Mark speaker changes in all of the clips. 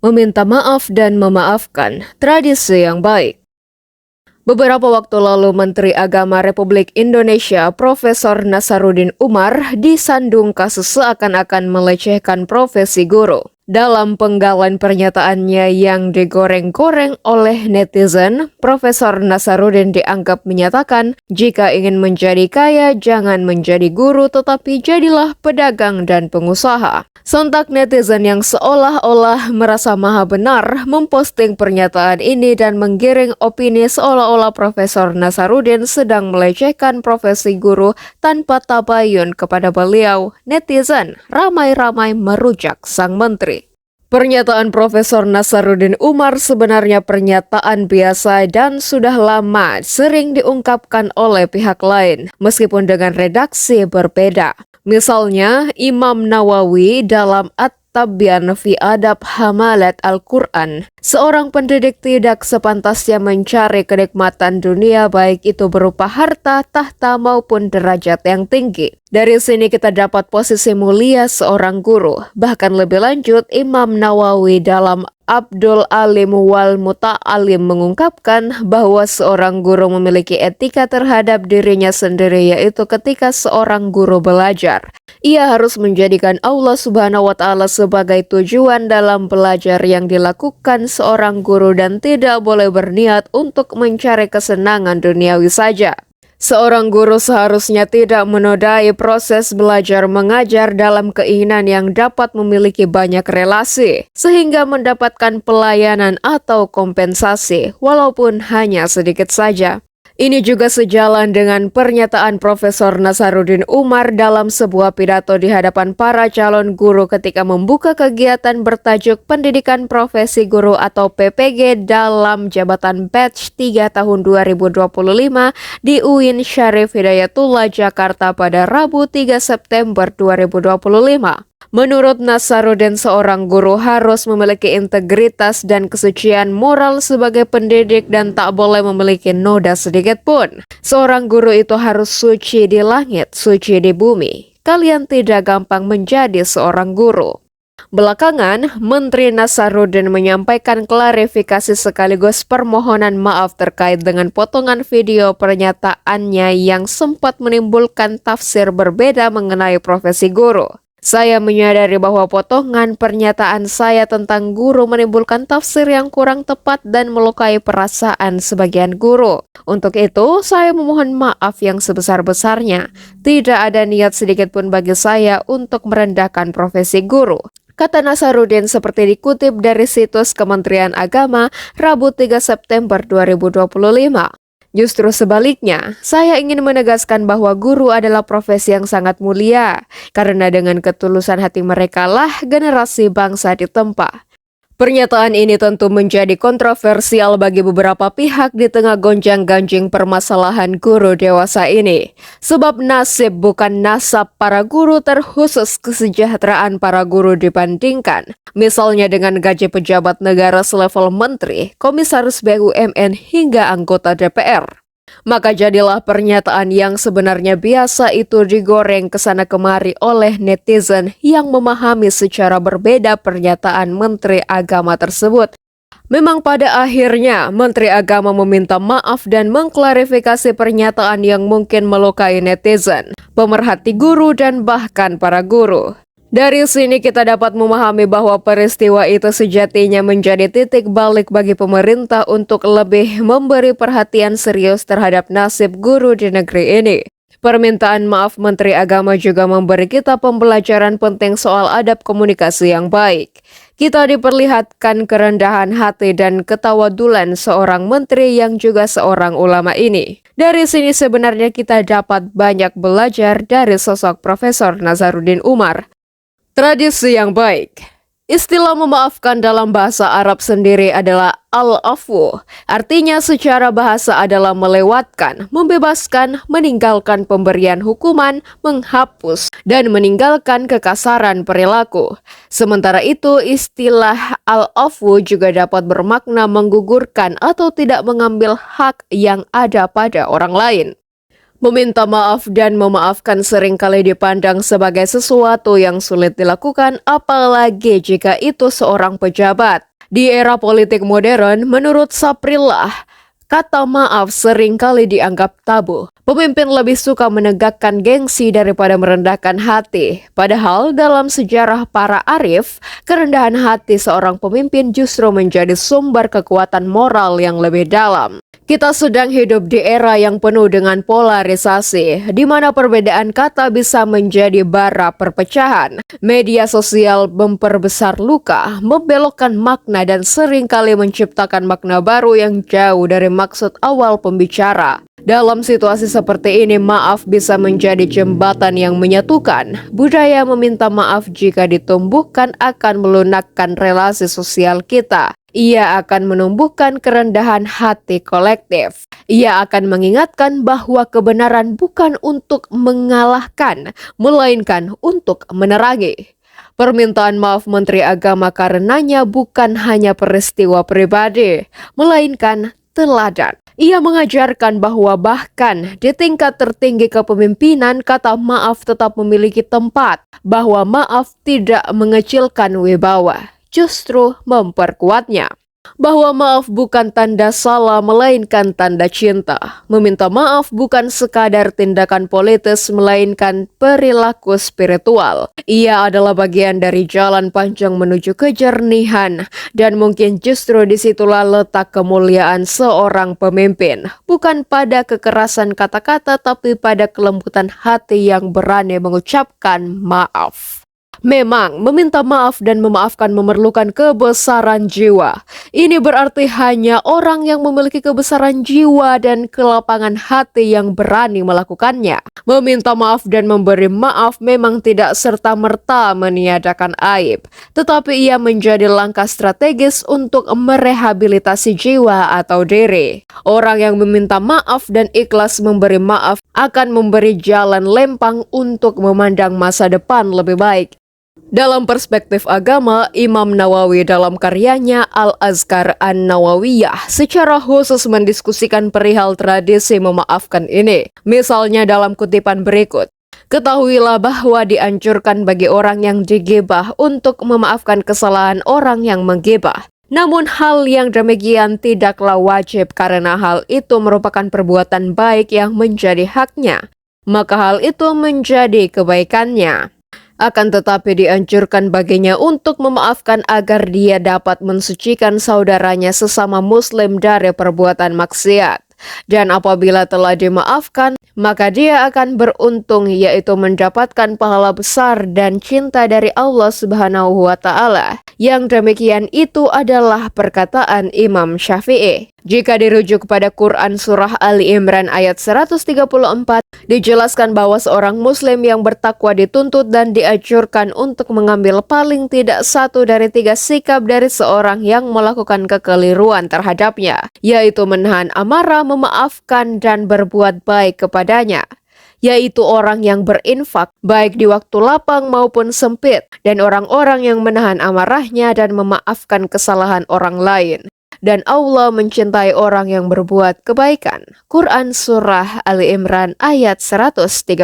Speaker 1: Meminta maaf dan memaafkan, tradisi yang baik. Beberapa waktu lalu Menteri Agama Republik Indonesia Profesor Nasaruddin Umar disandung kasus seakan-akan melecehkan profesi guru. Dalam penggalan pernyataannya yang digoreng-goreng oleh netizen, Profesor Nasaruddin dianggap menyatakan, jika ingin menjadi kaya jangan menjadi guru tetapi jadilah pedagang dan pengusaha. Sontak netizen yang seolah-olah merasa maha benar memposting pernyataan ini dan menggiring opini seolah-olah Profesor Nasaruddin sedang melecehkan profesi guru tanpa tabayun kepada beliau. Netizen ramai-ramai merujak sang menteri. Pernyataan Profesor Nasaruddin Umar sebenarnya pernyataan biasa dan sudah lama sering diungkapkan oleh pihak lain, meskipun dengan redaksi berbeda. Misalnya, Imam Nawawi dalam At-Tabyan fi Adab Hamalat Al-Quran, seorang pendidik tidak sepantasnya mencari kenikmatan dunia baik itu berupa harta, tahta maupun derajat yang tinggi. Dari sini kita dapat posisi mulia seorang guru. Bahkan lebih lanjut, Imam Nawawi dalam Abdul Alim wal Muta'alim mengungkapkan bahwa seorang guru memiliki etika terhadap dirinya sendiri, yaitu ketika seorang guru belajar. Ia harus menjadikan Allah Subhanahu wa Ta'ala sebagai tujuan dalam belajar yang dilakukan seorang guru dan tidak boleh berniat untuk mencari kesenangan duniawi saja. Seorang guru seharusnya tidak menodai proses belajar mengajar dalam keinginan yang dapat memiliki banyak relasi, sehingga mendapatkan pelayanan atau kompensasi, walaupun hanya sedikit saja. Ini juga sejalan dengan pernyataan Profesor Nasaruddin Umar dalam sebuah pidato di hadapan para calon guru ketika membuka kegiatan bertajuk Pendidikan Profesi Guru atau PPG dalam jabatan batch 3 tahun 2025 di UIN Syarif Hidayatullah Jakarta pada Rabu 3 September 2025. Menurut Nasaruddin, seorang guru harus memiliki integritas dan kesucian moral sebagai pendidik dan tak boleh memiliki noda sedikit pun. Seorang guru itu harus suci di langit, suci di bumi. Kalian tidak gampang menjadi seorang guru. Belakangan, Menteri Nasaruddin menyampaikan klarifikasi sekaligus permohonan maaf terkait dengan potongan video pernyataannya yang sempat menimbulkan tafsir berbeda mengenai profesi guru. Saya menyadari bahwa potongan pernyataan saya tentang guru menimbulkan tafsir yang kurang tepat dan melukai perasaan sebagian guru. Untuk itu, saya memohon maaf yang sebesar-besarnya. Tidak ada niat sedikit pun bagi saya untuk merendahkan profesi guru, kata Nasaruddin seperti dikutip dari situs Kementerian Agama Rabu 3 September 2025. Justru sebaliknya, saya ingin menegaskan bahwa guru adalah profesi yang sangat mulia, karena dengan ketulusan hati mereka lah generasi bangsa ditempa. Pernyataan ini tentu menjadi kontroversial bagi beberapa pihak di tengah gonjang-ganjing permasalahan guru dewasa ini. Sebab nasib bukan nasab para guru, terkhusus kesejahteraan para guru dibandingkan. Misalnya dengan gaji pejabat negara selevel menteri, komisaris BUMN hingga anggota DPR. Maka jadilah pernyataan yang sebenarnya biasa itu digoreng kesana kemari oleh netizen yang memahami secara berbeda pernyataan Menteri Agama tersebut. Memang pada akhirnya Menteri Agama meminta maaf dan mengklarifikasi pernyataan yang mungkin melukai netizen, pemerhati guru dan bahkan para guru. Dari sini kita dapat memahami bahwa peristiwa itu sejatinya menjadi titik balik bagi pemerintah untuk lebih memberi perhatian serius terhadap nasib guru di negeri ini. Permintaan maaf Menteri Agama juga memberi kita pembelajaran penting soal adab komunikasi yang baik. Kita diperlihatkan kerendahan hati dan ketawadulan seorang menteri yang juga seorang ulama ini. Dari sini sebenarnya kita dapat banyak belajar dari sosok Profesor Nasaruddin Umar. Tradisi yang baik. Istilah memaafkan dalam bahasa Arab sendiri adalah al-afwu. Artinya secara bahasa adalah melewatkan, membebaskan, meninggalkan pemberian hukuman, menghapus, dan meninggalkan kekasaran perilaku. Sementara itu, istilah al-afwu juga dapat bermakna menggugurkan atau tidak mengambil hak yang ada pada orang lain. Meminta maaf dan memaafkan seringkali dipandang sebagai sesuatu yang sulit dilakukan, apalagi jika itu seorang pejabat. Di era politik modern, menurut Saprillah, kata maaf seringkali dianggap tabu. Pemimpin lebih suka menegakkan gengsi daripada merendahkan hati. Padahal dalam sejarah para arif, kerendahan hati seorang pemimpin justru menjadi sumber kekuatan moral yang lebih dalam. Kita sedang hidup di era yang penuh dengan polarisasi, di mana perbedaan kata bisa menjadi bara perpecahan. Media sosial memperbesar luka, membelokkan makna dan seringkali menciptakan makna baru yang jauh dari maksud awal pembicara. Dalam situasi seperti ini, maaf bisa menjadi jembatan yang menyatukan. Budaya meminta maaf jika ditumbuhkan akan melunakkan relasi sosial kita. Ia akan menumbuhkan kerendahan hati kolektif. Ia akan mengingatkan bahwa kebenaran bukan untuk mengalahkan, melainkan untuk menerangi. Permintaan maaf Menteri Agama karenanya bukan hanya peristiwa pribadi, melainkan teladan. Ia mengajarkan bahwa bahkan di tingkat tertinggi kepemimpinan, kata maaf tetap memiliki tempat, bahwa maaf tidak mengecilkan wibawa, justru memperkuatnya. Bahwa maaf bukan tanda salah melainkan tanda cinta. Meminta maaf bukan sekadar tindakan politis melainkan perilaku spiritual. Ia adalah bagian dari jalan panjang menuju kejernihan dan mungkin justru disitulah letak kemuliaan seorang pemimpin. Bukan pada kekerasan kata-kata tapi pada kelembutan hati yang berani mengucapkan maaf. Memang, meminta maaf dan memaafkan memerlukan kebesaran jiwa. Ini berarti hanya orang yang memiliki kebesaran jiwa dan kelapangan hati yang berani melakukannya. Meminta maaf dan memberi maaf memang tidak serta-merta meniadakan aib, tetapi ia menjadi langkah strategis untuk merehabilitasi jiwa atau diri. Orang yang meminta maaf dan ikhlas memberi maaf akan memberi jalan lempang untuk memandang masa depan lebih baik. Dalam perspektif agama, Imam Nawawi dalam karyanya Al-Azkar An-Nawawiyah secara khusus mendiskusikan perihal tradisi memaafkan ini. Misalnya dalam kutipan berikut, "Ketahuilah bahwa dianjurkan bagi orang yang digibah untuk memaafkan kesalahan orang yang menggibah. Namun hal yang demikian tidaklah wajib karena hal itu merupakan perbuatan baik yang menjadi haknya. Maka hal itu menjadi kebaikannya. Akan tetapi dianjurkan baginya untuk memaafkan agar dia dapat mensucikan saudaranya sesama muslim dari perbuatan maksiat. Dan apabila telah dimaafkan, maka dia akan beruntung yaitu mendapatkan pahala besar dan cinta dari Allah Subhanahu wa Ta'ala. Yang demikian itu adalah perkataan Imam Syafi'i. Jika dirujuk kepada Quran Surah Ali Imran ayat 134, dijelaskan bahwa seorang muslim yang bertakwa dituntut dan dianjurkan untuk mengambil paling tidak satu dari 3 sikap dari seorang yang melakukan kekeliruan terhadapnya, yaitu menahan amarah, memaafkan, dan berbuat baik kepadanya. Yaitu orang yang berinfak baik di waktu lapang maupun sempit, dan orang-orang yang menahan amarahnya dan memaafkan kesalahan orang lain. Dan Allah mencintai orang yang berbuat kebaikan. Quran Surah Ali Imran ayat 134.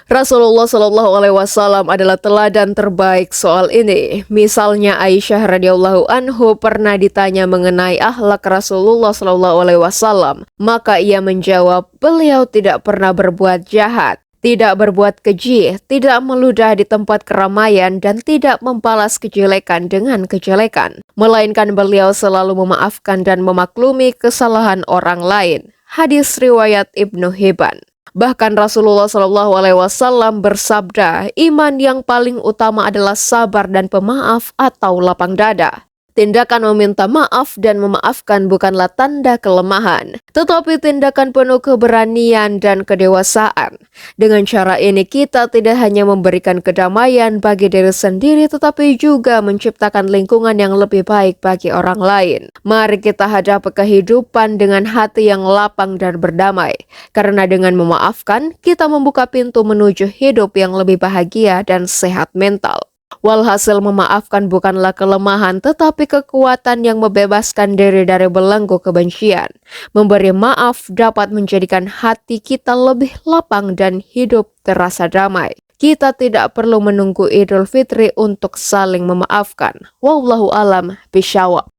Speaker 1: Rasulullah Shallallahu Alaihi Wasallam adalah teladan terbaik soal ini. Misalnya Aisyah radhiyallahu anhu pernah ditanya mengenai akhlak Rasulullah Shallallahu Alaihi Wasallam, maka ia menjawab, beliau tidak pernah berbuat jahat, tidak berbuat keji, tidak meludah di tempat keramaian, dan tidak membalas kejelekan dengan kejelekan. Melainkan beliau selalu memaafkan dan memaklumi kesalahan orang lain. Hadis riwayat Ibnu Hibban. Bahkan Rasulullah Shallallahu Alaihi Wasallam bersabda, iman yang paling utama adalah sabar dan pemaaf atau lapang dada. Tindakan meminta maaf dan memaafkan bukanlah tanda kelemahan, tetapi tindakan penuh keberanian dan kedewasaan. Dengan cara ini kita tidak hanya memberikan kedamaian bagi diri sendiri, tetapi juga menciptakan lingkungan yang lebih baik bagi orang lain. Mari kita hadapi kehidupan dengan hati yang lapang dan berdamai, karena dengan memaafkan, kita membuka pintu menuju hidup yang lebih bahagia dan sehat mental. Walhasil memaafkan bukanlah kelemahan tetapi kekuatan yang membebaskan diri dari belenggu kebencian. Memberi maaf dapat menjadikan hati kita lebih lapang dan hidup terasa damai. Kita tidak perlu menunggu Idul Fitri untuk saling memaafkan. Wallahu alam bishawab.